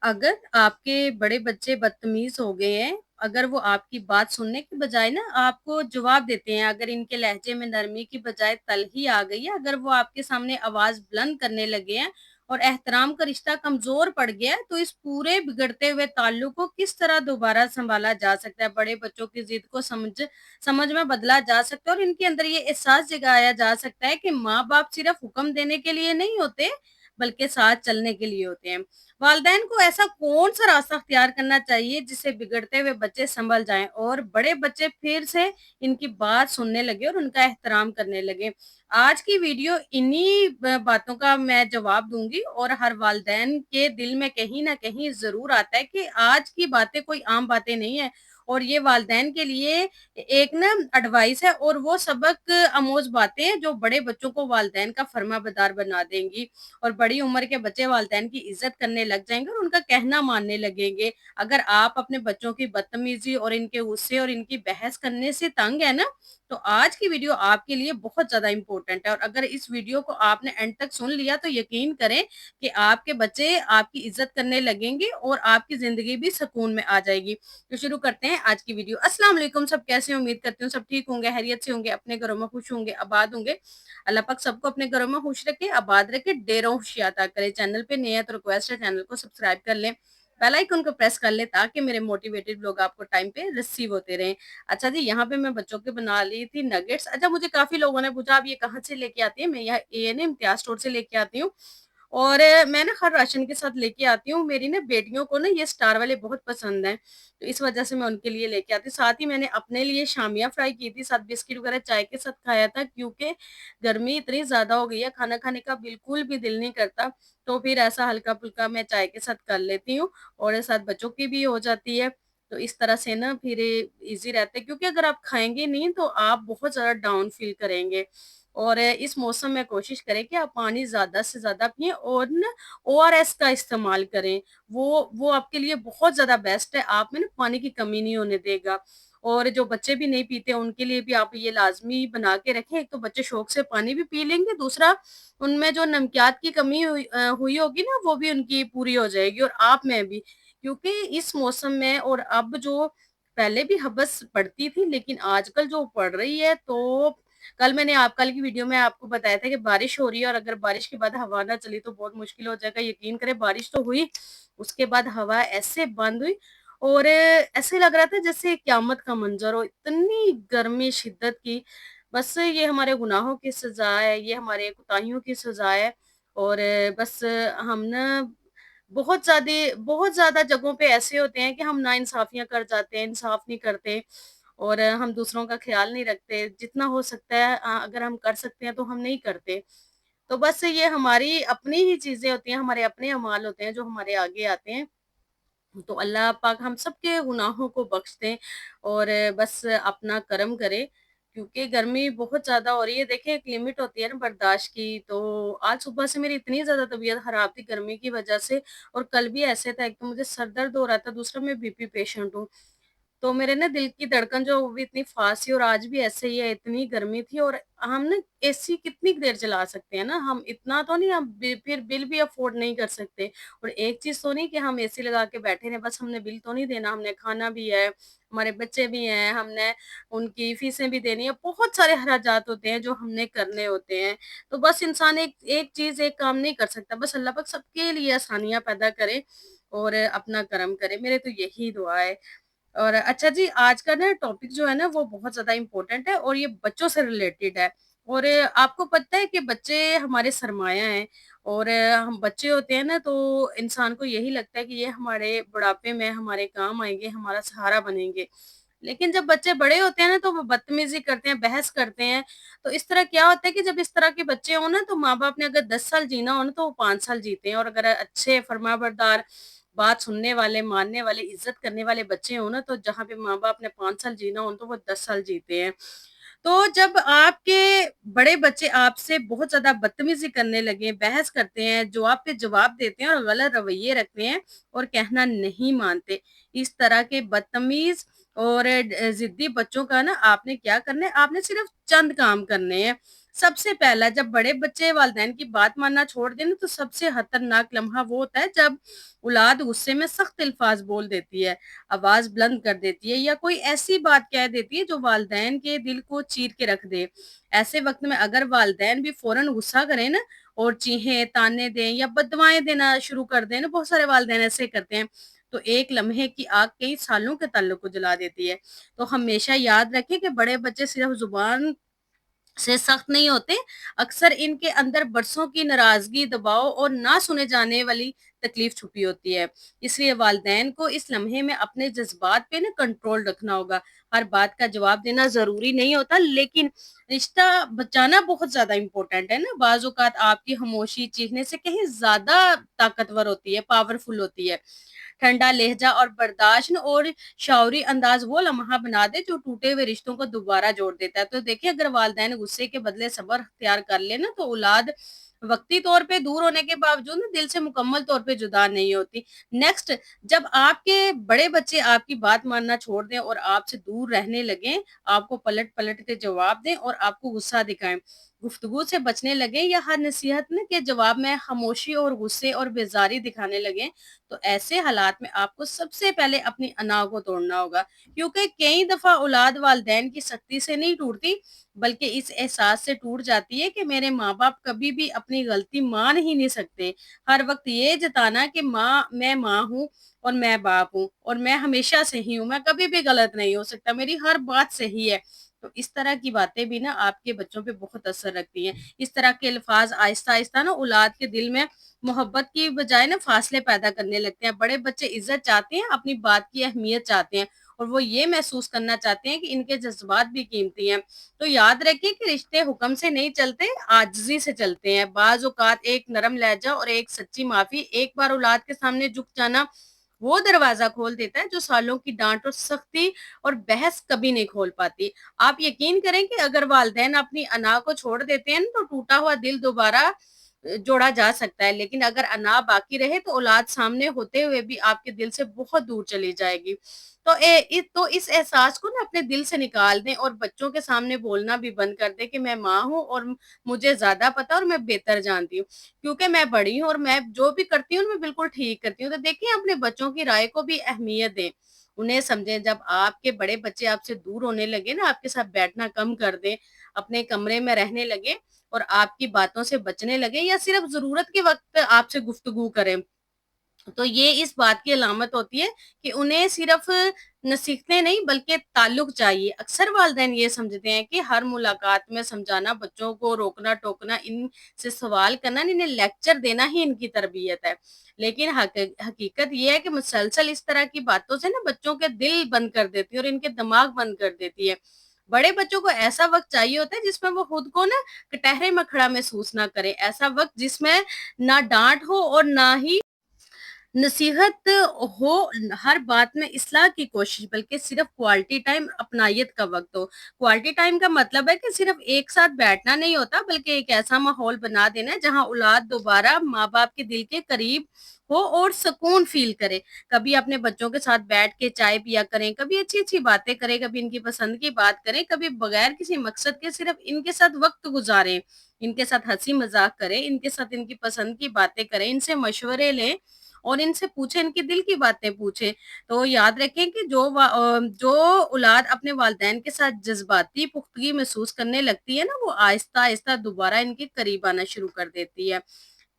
अगर आपके बड़े बच्चे बदतमीज हो गए हैं, अगर वो आपकी बात सुनने की बजाय ना आपको जवाब देते हैं, अगर इनके लहजे में नरमी की बजाय तलखी आ गई है, अगर वो आपके सामने आवाज बुलंद करने लगे हैं और एहतराम का रिश्ता कमजोर पड़ गया है, तो इस पूरे बिगड़ते हुए ताल्लुक को किस तरह दोबारा संभाला जा सकता है? बड़े बच्चों की जिद को समझ समझ में बदला जा सकता है और इनके अंदर ये एहसास जगाया जा सकता है कि माँ बाप सिर्फ हुक्म देने के लिए नहीं होते, बल्कि साथ चलने के लिए होते हैं। वालिदैन को ऐसा कौन-सा रास्ता अख्तियार करना चाहिए जिससे बिगड़ते हुए बच्चे सँभल जाएँ और बड़े बच्चे फिर से इनकी बात सुनने लगे और उनका एहतराम करने लगे। आज की वीडियो इन्हीं बातों का मैं जवाब दूँगी और हर वालिदैन के दिल में कहीं न कहीं ज़रूर आता है कि आज की बातें कोई आम बातें नहीं है और ये वालिदैन के लिए एक ना एडवाइस है और वो सबक आमोज़ बातें हैं जो बड़े बच्चों को वालिदैन का फर्माबरदार बना देंगी। और बड़ी उम्र के बच्चे वालिदैन की इज़्ज़त करने लग जाएँगे और उनका कहना मानने लगेंगे। अगर आप अपने बच्चों की बदतमीज़ी और इनके गुस्से और इनकी बहस करने से तंग है ना, तो आज की वीडियो आपके लिए बहुत ज़्यादा इम्पोर्टेंट है और अगर इस वीडियो को आपने एंड तक सुन लिया तो यकीन करें कि आपके बच्चे आपकी इज़्ज़त करने लगेंगे और आपकी ज़िंदगी भी सुकून में आ जाएगी। तो शुरू करते हैं आज की वीडियो। अस्सलाम वालेकुम, सब कैसे हैं? उम्मीद करती हूँ सब ठीक होंगे, खैरियत से होंगे, अपने घरों में खुश होंगे, आबाद होंगे। अल्लाह पाक सबको अपने घरों में खुश रखे, आबाद रखे, ढेरों खुशियाँ अता करे। चैनल पे नए हैं तो रिक्वेस्ट है चैनल को सब्सक्राइब कर लें, बेल आइकन को प्रेस कर लें ताकि मेरे मोटिवेटेड व्लॉग आपको टाइम पे रिसीव होते रहें। अच्छा जी, यहाँ पे मैं बच्चों के बना ली थी नगेट्स। अच्छा, मुझे काफ़ी लोगों ने पूछा आप ये कहाँ से लेके आती हैं? मैं यहाँ एएनए इम्तियाज़ स्टोर से लेके आती हूँ। और मैं ना हर राशन के साथ लेके आती हूँ। मेरी ना बेटियों को ना ये स्टार वाले बहुत पसंद हैं, तो इस वज़ह से मैं उनके लिए लेके आती हूँ। साथ ही मैंने अपने लिए शामिया फ्राई की थी, साथ बिस्किट वग़ैरह चाय के साथ खाया था क्योंकि गर्मी इतनी ज़्यादा हो गई है, खाना खाने का बिल्कुल भी दिल नहीं करता। तो फिर ऐसा हल्का-फुल्का मैं चाय के साथ कर लेती हूँ और साथ बच्चों की भी हो जाती है। तो इस तरह से ना फिर ईज़ी रहता है क्योंकि अगर आप खाएँगे नहीं तो आप बहुत ज़्यादा डाउन फ़ील करेंगे। और इस मौसम में कोशिश करें कि आप पानी ज़्यादा से ज़्यादा पिएँ और ना ओआरएस का इस्तेमाल करें। वो आपके लिए बहुत ज़्यादा बेस्ट है, आप में ना पानी की कमी नहीं होने देगा। और जो बच्चे भी नहीं पीते उनके लिए भी आप ये लाज़मी बना के रखें, एक तो बच्चे शौक से पानी भी पी लेंगे, दूसरा उनमें जो नमकियात की कमी हुई होगी ना वो भी उनकी पूरी हो जाएगी और आप में भी। क्योंकि इस मौसम में और अब जो पहले भी हबस पड़ती थी लेकिन आजकल जो पड़ रही है तो कल की वीडियो में आपको बताया था कि बारिश हो रही है और अगर बारिश के बाद हवा ना चली तो बहुत मुश्किल हो जाएगा। यकीन करें बारिश तो हुई, उसके बाद हवा ऐसे बंद हुई और ऐसे लग रहा था जैसे क़यामत का मंज़र हो, इतनी गर्मी शिद्दत की। बस ये हमारे गुनाहों की सज़ा है, ये हमारे कोताहियों की सज़ा है और बस हम ना बहुत ज़्यादा जगहों पे ऐसे होते हैं कि हम नाइंसाफ़ियाँ कर जाते हैं, इंसाफ़ नहीं करते और हम दूसरों का ख़्याल नहीं रखते। जितना हो सकता है अगर हम कर सकते हैं तो हम नहीं करते। तो बस ये हमारी अपनी ही चीज़ें होती हैं, हमारे अपने अमाल होते हैं जो हमारे आगे आते हैं। तो अल्लाह पाक हम सबके गुनाहों को बख्श दें और बस अपना करम करे क्योंकि गर्मी बहुत ज़्यादा हो रही है। देखिए एक लिमिट होती है ना बर्दाश्त की, तो आज सुबह से मेरी इतनी ज़्यादा तबीयत ख़राब थी गर्मी की वज़ह से और कल भी ऐसे था। एक तो मुझे सर दर्द हो रहा था, दूसरा मैं बीपी पेशेंट हूँ। तो मेरे ना दिल की धड़कन जो वो भी इतनी फ़ास्ट थी और आज भी ऐसे ही है, इतनी गर्मी थी और हम ना एसी कितनी देर चला सकते हैं ना, हम इतना तो नहीं हम फिर बिल भी अफ़ोर्ड नहीं कर सकते और एक चीज़ तो नहीं कि हम एसी लगा के बैठे रहें, बस हमने बिल तो नहीं देना, हमने खाना भी है, हमारे बच्चे भी हैं, हमने उनकी फ़ीसें भी देनी है, बहुत सारे अख़राजात होते हैं जो हमने करने होते हैं। तो बस इंसान एक एक चीज़, एक काम नहीं कर सकता, बस अल्लाह पाक सबके लिए आसानियाँ पैदा करे और अपना करम करे, मेरे तो यही दुआ है। और अच्छा जी, आज का ना टॉपिक जो है ना वो बहुत ज़्यादा इम्पोर्टेंट है और ये बच्चों से रिलेटेड है और आपको पता है कि बच्चे हमारे सरमाया हैं और हम बच्चे होते हैं ना तो इंसान को यही लगता है कि ये हमारे बुढ़ापे में हमारे काम आएँगे, हमारा सहारा बनेंगे। लेकिन जब बच्चे बड़े होते हैं ना तो वो बदतमीज़ी करते हैं, बहस करते हैं। तो इस तरह क्या होता है कि जब इस तरह के बच्चे हों ना तो माँ-बाप ने अगर 10 साल जीना हो ना तो वो 5 साल जीते हैं और अगर अच्छे फरमाबरदार, बात सुनने वाले, मानने वाले, इज़्ज़त करने वाले बच्चे हों ना तो जहाँ पे माँ-बाप ने 5 साल जीना हो तो वो 10 साल जीते हैं। तो जब आपके बड़े बच्चे आपसे बहुत ज़्यादा बदतमीज़ी करने लगें, बहस करते हैं, जो आप पे जवाब देते हैं और गलत रवैये रखते हैं और कहना नहीं मानते, इस तरह के बदतमीज़ और ज़िद्दी बच्चों का ना आपने क्या करना है, आपने सिर्फ़ चंद काम करने हैं। सबसे पहला जब बड़े बच्चे वालिदैन की बात मानना छोड़ दें ना तो सबसे खतरनाक लम्हा वो होता है जब औलाद गुस्से में सख्त अल्फाज बोल देती है, आवाज बुलंद कर देती है या कोई ऐसी बात कह देती है जो वालिदैन के दिल को चीर के रख दे। ऐसे वक्त में अगर वालिदैन भी फौरन गुस्सा करें ना और चीखें, ताने दें या बददुआएं देना शुरू कर दें ना, बहुत सारे वालिदैन ऐसे करते हैं, तो एक लम्हे की आग कई सालों के ताल्लुक को जला देती है। तो हमेशा याद रखें कि बड़े बच्चे सिर्फ जुबान से सख्त नहीं होते, अक्सर इनके अंदर बरसों की नाराजगी, दबाव और ना सुने जाने वाली तकलीफ छुपी होती है। इसलिए वालिदैन को इस लम्हे में अपने जज्बात पे ना कंट्रोल रखना होगा। हर बात का जवाब देना जरूरी नहीं होता, लेकिन रिश्ता बचाना बहुत ज्यादा इंपॉर्टेंट है ना। बाज औकात आपकी खामोशी चीखने से कहीं ज्यादा ताकतवर होती है, पावरफुल होती है। ठंडा लहजा और बर्दाश्त और शौरी अंदाज वो लम्हा बना दे जो टूटे हुए रिश्तों को दोबारा जोड़ देता है। तो देखिए, अगर वालिदैन गुस्से के बदले सब्र अख्तियार कर ले ना तो औलाद वक्ती तौर पे दूर होने के बावजूद ना दिल से मुकम्मल तौर पे जुदा नहीं होती। नेक्स्ट, जब आपके बड़े बच्चे आपकी बात मानना छोड़ दें और आपसे दूर रहने लगें, आपको पलट-पलट के जवाब दें और आपको गुस्सा दिखाएं, गुफ्तगू से बचने लगे या हर नसीहत न के जवाब में खामोशी और गुस्से और बेजारी दिखाने लगे, तो ऐसे हालात में आपको सबसे पहले अपनी अना को तोड़ना होगा, क्योंकि कई दफा औलाद वालिदैन की सख्ती से नहीं टूटती, बल्कि इस एहसास से टूट जाती है कि मेरे माँ बाप कभी भी अपनी गलती मान ही नहीं सकते। हर वक्त ये जताना कि मैं माँ हूँ और मैं बाप हूँ और मैं हमेशा सही हूँ, मैं कभी भी गलत नहीं हो सकता, मेरी हर बात सही है। तो इस तरह की बातें भी ना आपके बच्चों पे बहुत असर रखती हैं। इस तरह के अल्फाज आहिस्ता आहिस्ता ना औलाद के दिल में मोहब्बत की बजाय ना फासले पैदा करने लगते हैं। बड़े बच्चे इज्जत चाहते हैं, अपनी बात की अहमियत चाहते हैं और वो ये महसूस करना चाहते हैं कि इनके जज्बात भी कीमती हैं। तो याद रखिए कि रिश्ते हुक्म से नहीं चलते, आजिज़ी से चलते हैं। बाज़ औक़ात एक नरम लहज़ा और एक सच्ची माफ़ी, एक बार औलाद के सामने झुक जाना, वो दरवाज़ा खोल देता है जो सालों की डाँट और सख्ती और बहस कभी नहीं खोल पाती। आप यकीन करें कि अगर वालिदैन अपनी अना को छोड़ देते हैं ना, तो टूटा हुआ दिल दोबारा जोड़ा जा सकता है, लेकिन अगर अना बाकी रहे तो औलाद सामने होते हुए भी आपके दिल से बहुत दूर चली जाएगी। तो इस एहसास को ना अपने दिल से निकाल दें और बच्चों के सामने बोलना भी बंद कर दें कि मैं माँ हूँ और मुझे ज़्यादा पता और मैं बेहतर जानती हूँ, क्योंकि मैं बड़ी हूँ और मैं जो भी करती हूँ, मैं बिल्कुल ठीक करती हूँ। तो देखिए, अपने बच्चों की राय को भी अहमियत दें, उन्हें समझें। जब आपके बड़े बच्चे आपसे दूर होने लगे ना, आपके साथ बैठना कम कर दें, अपने कमरे में रहने लगे और आपकी बातों से बचने लगे या सिर्फ ज़रूरत के वक़्त आपसे गुफ्तगू करें, तो ये इस बात की अलामत होती है कि उन्हें सिर्फ नसीहतें नहीं बल्कि ताल्लुक चाहिए। अक्सर वालिदैन ये समझते हैं कि हर मुलाकात में समझाना, बच्चों को रोकना-टोकना, इनसे सवाल करना, इन्हें लेक्चर देना ही इनकी तरबियत है। लेकिन हकीकत ये है कि मुसलसल इस तरह की बातों से ना बच्चों के दिल बंद कर देती है और इनके दिमाग बंद कर देती है। बड़े बच्चों को ऐसा वक़्त चाहिए होता है जिसमें वो खुद को ना कटहरे में खड़ा महसूस ना करें। ऐसा वक़्त जिसमें ना डाँट हो और ना ही नसीहत हो, हर बात में इस्लाह की कोशिश, बल्कि सिर्फ क्वालिटी टाइम, अपनायत का वक्त हो। क्वालिटी टाइम का मतलब है कि सिर्फ एक साथ बैठना नहीं होता, बल्कि एक ऐसा माहौल बना देना है जहां औलाद दोबारा माँ बाप के दिल के करीब हो और सुकून फील करे। कभी अपने बच्चों के साथ बैठ के चाय पिया करें, कभी अच्छी अच्छी बातें करें, कभी इनकी पसंद की बात करें, कभी बगैर किसी मकसद के सिर्फ इनके साथ वक्त गुजारें, इनके साथ हंसी मजाक करें, इनके साथ इनकी पसंद की बातें करें, इनसे मशवरे लें और इनसे पूछें, इनके दिल की बातें पूछें। तो याद रखें कि जो औलाद अपने वालिदैन के साथ जज़्बाती पुख्तगी महसूस करने लगती है ना, वो आहिस्ता-आहिस्ता दोबारा इनके करीब आना शुरू कर देती है।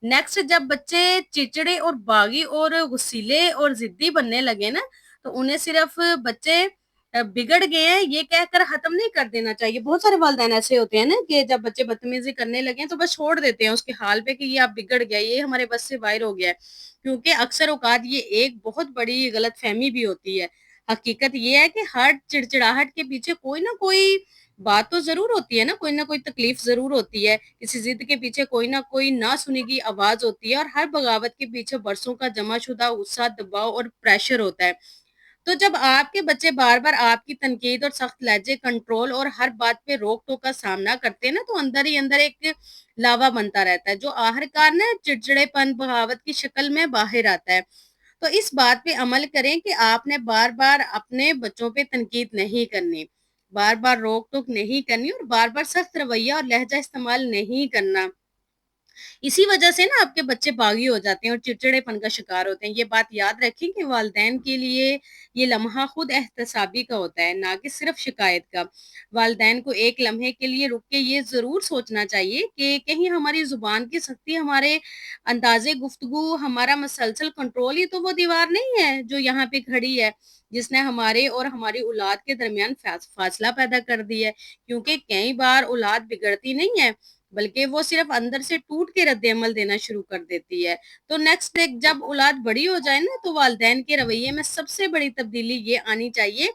नेक्स्ट, जब बच्चे चिड़चिड़े और बागी और गुस्सैले और ज़िद्दी बनने लगे ना, तो उन्हें सिर्फ़ बच्चे बिगड़ गए हैं ये कहकर ख़त्म नहीं कर देना चाहिए। बहुत सारे वालिदैन ऐसे होते हैं ना कि जब बच्चे बदतमीज़ी करने लगे हैं, तो बस छोड़ देते हैं उसके हाल पे कि ये अब बिगड़ गया, ये हमारे बस से बाहर हो गया है। क्योंकि अक्सर औकात ये एक बहुत बड़ी गलतफ़हमी भी होती है। हकीकत ये है कि हर चिड़चिड़ाहट के पीछे कोई ना कोई बात तो ज़रूर होती है ना, कोई ना कोई तकलीफ़ ज़रूर होती है। किसी ज़िद के पीछे कोई ना कोई ना सुनी की आवाज़ होती है और हर बगावत के पीछे बरसों का जमा-शुदा गुस्सा, दबाव और प्रेशर होता है। तो जब आपके बच्चे बार-बार आपकी तनकीद और सख्त लहज़े, कंट्रोल और हर बात पे रोक-टोक का सामना करते हैं ना, तो अंदर ही अंदर एक लावा बनता रहता है, जो आखिरकार ना चिड़चिड़ेपन, बगावत की शक्ल में बाहर आता है। तो इस बात पे अमल करें कि आपने बार-बार अपने बच्चों पे तनकीद नहीं करनी, बार-बार रोक-टोक नहीं करनी और बार-बार सख्त रवैया और लहज़ा इस्तेमाल नहीं करना। इसी वजह से ना आपके बच्चे बागी हो जाते हैं और चिड़चिड़ेपन का शिकार होते हैं। ये बात याद रखें कि वालिदैन के लिए ये लम्हा खुद एहतसाबी का होता है, ना कि सिर्फ शिकायत का। वालिदैन को एक लम्हे के लिए रुक के ये ज़रूर सोचना चाहिए कि कहीं हमारी ज़ुबान की सख्ती, हमारे अंदाज़े गुफ्तगू, हमारा मुसलसल कंट्रोल ही तो वो दीवार नहीं है जो यहाँ पे खड़ी है, जिसने हमारे और हमारी औलाद के दरमियान फासला पैदा कर दिया है। क्योंकि कई बार औलाद बिगड़ती नहीं है, बल्कि वो सिर्फ अंदर से टूट के रद्द-ए-अमल देना शुरू कर देती है। तो नेक्स्ट डे जब औलाद बड़ी हो जाए ना, तो वालिदैन के रवैये में सबसे बड़ी तब्दीली ये आनी चाहिए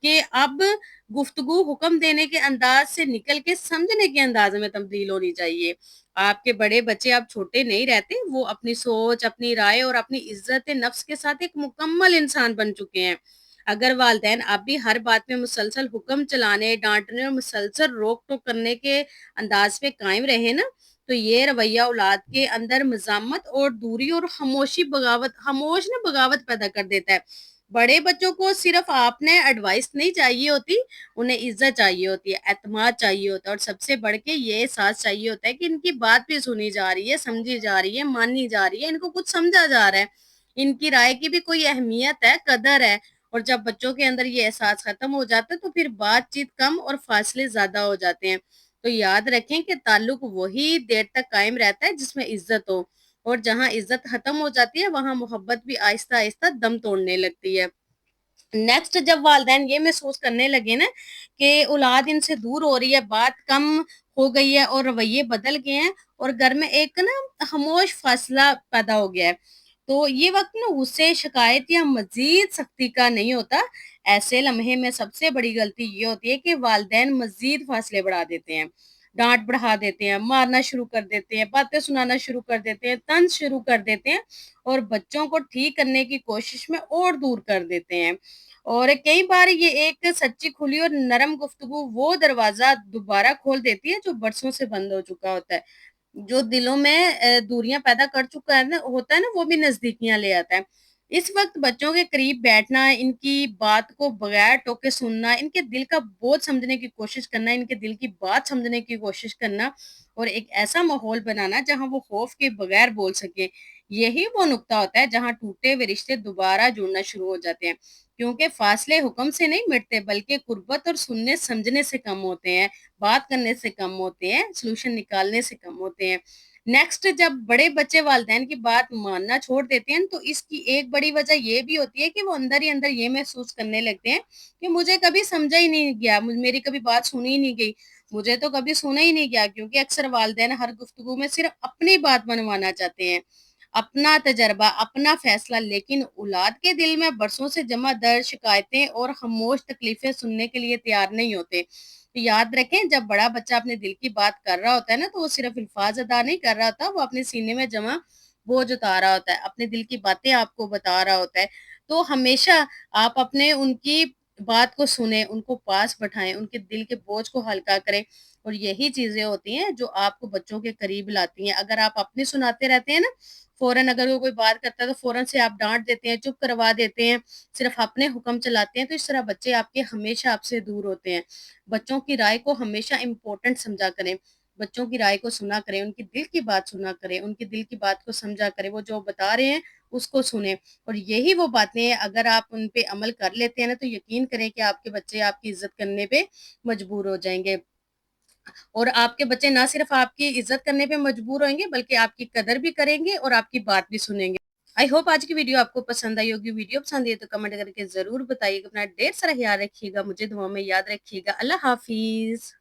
कि अब गुफ्तगू हुक्म देने के अंदाज से निकल के समझने के अंदाज में तब्दील होनी चाहिए। आपके बड़े बच्चे अब छोटे नहीं रहते, वो अपनी सोच, अपनी राय और अपनी इज्जत नफ्स के साथ एक मुकम्मल इंसान बन चुके हैं। अगर वालिदैन अब भी हर बात में मुसलसल हुक्म चलाने, डाँटने और मुसलसल रोक-टोक करने के अंदाज पे कायम रहे ना, तो ये रवैया औलाद के अंदर मज़ामत और दूरी और खामोश ना बगावत पैदा कर देता है। बड़े बच्चों को सिर्फ आपने एडवाइस नहीं चाहिए होती, उन्हें इज़्ज़त चाहिए होती है, एतमाद चाहिए होता है और सबसे बढ़ के ये एहसास चाहिए होता है कि इनकी बात भी सुनी जा रही है, समझी जा रही है, मानी जा रही है, इनको कुछ समझा जा रहा है। इनकी राय की भी कोई अहमियत है, कदर है। और जब बच्चों के अंदर ये एहसास खत्म हो जाता है तो फिर बातचीत कम और फासले ज़्यादा हो जाते हैं। तो याद रखें कि ताल्लुक वही देर तक कायम रहता है जिसमें इज़्ज़त हो और जहाँ इज़्ज़त खत्म हो जाती है वहाँ मोहब्बत भी आहिस्ता-आहिस्ता दम तोड़ने लगती है। नेक्स्ट जब वालिदैन ये महसूस करने लगे ना कि औलाद इनसे दूर हो रही है, बात कम हो गई है और रवैये बदल गए हैं और घर में एक ना खामोश फासला पैदा हो गया है। तो ये वक़्त ना गुस्से, शिकायत या मज़ीद सख्ती का नहीं होता। ऐसे लम्हे में सबसे बड़ी गलती ये होती है कि वालिदैन मज़ीद फासले बढ़ा देते हैं, डाँट बढ़ा देते हैं, मारना शुरू कर देते हैं, बातें सुनाना शुरू कर देते हैं, तंज़ शुरू कर देते हैं और बच्चों को ठीक करने की कोशिश में और दूर कर देते हैं। और कई बार ये एक सच्ची खुली और नरम गुफ्तगू वो दरवाज़ा दोबारा खोल देती है जो बरसों से बंद हो चुका होता है। जो दिलों में दूरियाँ पैदा कर चुका है ना होता है ना, वो भी नज़दीकियाँ ले आता है। इस वक़्त बच्चों के करीब बैठना, इनकी बात को बगैर टोके सुनना, इनके दिल का बोझ समझने की कोशिश करना, इनके दिल की बात समझने की कोशिश करना और एक ऐसा माहौल बनाना जहाँ वो खौफ के बगैर बोल सकें। यही वो नुक्ता होता है जहाँ टूटे हुए रिश्ते दोबारा जुड़ना शुरू हो जाते हैं। क्योंकि फ़ासले हुक्म से नहीं मिटते बल्कि कुर्बत और सुनने समझने से कम होते हैं, बात करने से कम होते हैं, सॉल्यूशन निकालने से कम होते हैं। नेक्स्ट जब बड़े बच्चे वालिदैन की बात मानना छोड़ देते हैं, तो इसकी एक बड़ी वजह ये भी होती है कि वो अंदर ही अंदर ये महसूस करने लगते हैं कि मुझे कभी समझा ही नहीं गया, मेरी कभी बात सुनी ही नहीं गई, मुझे तो कभी सुना ही नहीं गया क्योंकि अक्सर वालिदैन हर गुफ्तगू में सिर्फ अपनी बात मनवाना चाहते हैं। अपना तजर्बा, अपना फैसला, लेकिन औलाद के दिल में बरसों से जमा दर्द, शिकायतें और खामोश तकलीफें सुनने के लिए तैयार नहीं होते। तो याद रखें जब बड़ा बच्चा अपने दिल की बात कर रहा होता है ना, तो वो सिर्फ अल्फाज अदा नहीं कर रहा होता, वो अपने सीने में जमा बोझ उतार रहा होता है, अपने दिल की बातें आपको बता रहा होता है। तो हमेशा आप अपने उनकी बात को सुनें, उनको पास बैठाएँ, उनके दिल के बोझ को हल्का करें और यही चीज़ें होती हैं जो आपको बच्चों के करीब लाती हैं। अगर आप अपनी सुनाते रहते हैं ना, फ़ौरन अगर वो कोई बात करता है तो फ़ौरन से आप डाँट देते हैं, चुप करवा देते हैं, सिर्फ़ अपने हुक्म चलाते हैं, तो इस तरह बच्चे आपके हमेशा आपसे दूर होते हैं। बच्चों की राय को हमेशा इम्पोर्टेंट समझा करें, बच्चों की राय को सुना करें, उनके दिल की बात सुना करें, उनके दिल की बात को समझा करें, वो जो बता रहे हैं उसको सुनें और यही वो बातें हैं अगर आप उन पे अमल कर लेते हैं ना, तो यकीन करें कि आपके बच्चे आपकी इज़्ज़त करने पे मजबूर हो जाएँगे। और आपके बच्चे ना सिर्फ़ आपकी इज़्ज़त करने पे मजबूर होंगे, बल्कि आपकी कदर भी करेंगे और आपकी बात भी सुनेंगे। आई होप आज की वीडियो आपको पसंद आई होगी। वीडियो पसंद आई है तो कमेंट करके ज़रूर बताइएगा। अपना ढेर सारा ख़्याल रखिएगा, मुझे दुआ में याद रखिएगा। अल्लाह हाफ़िज़।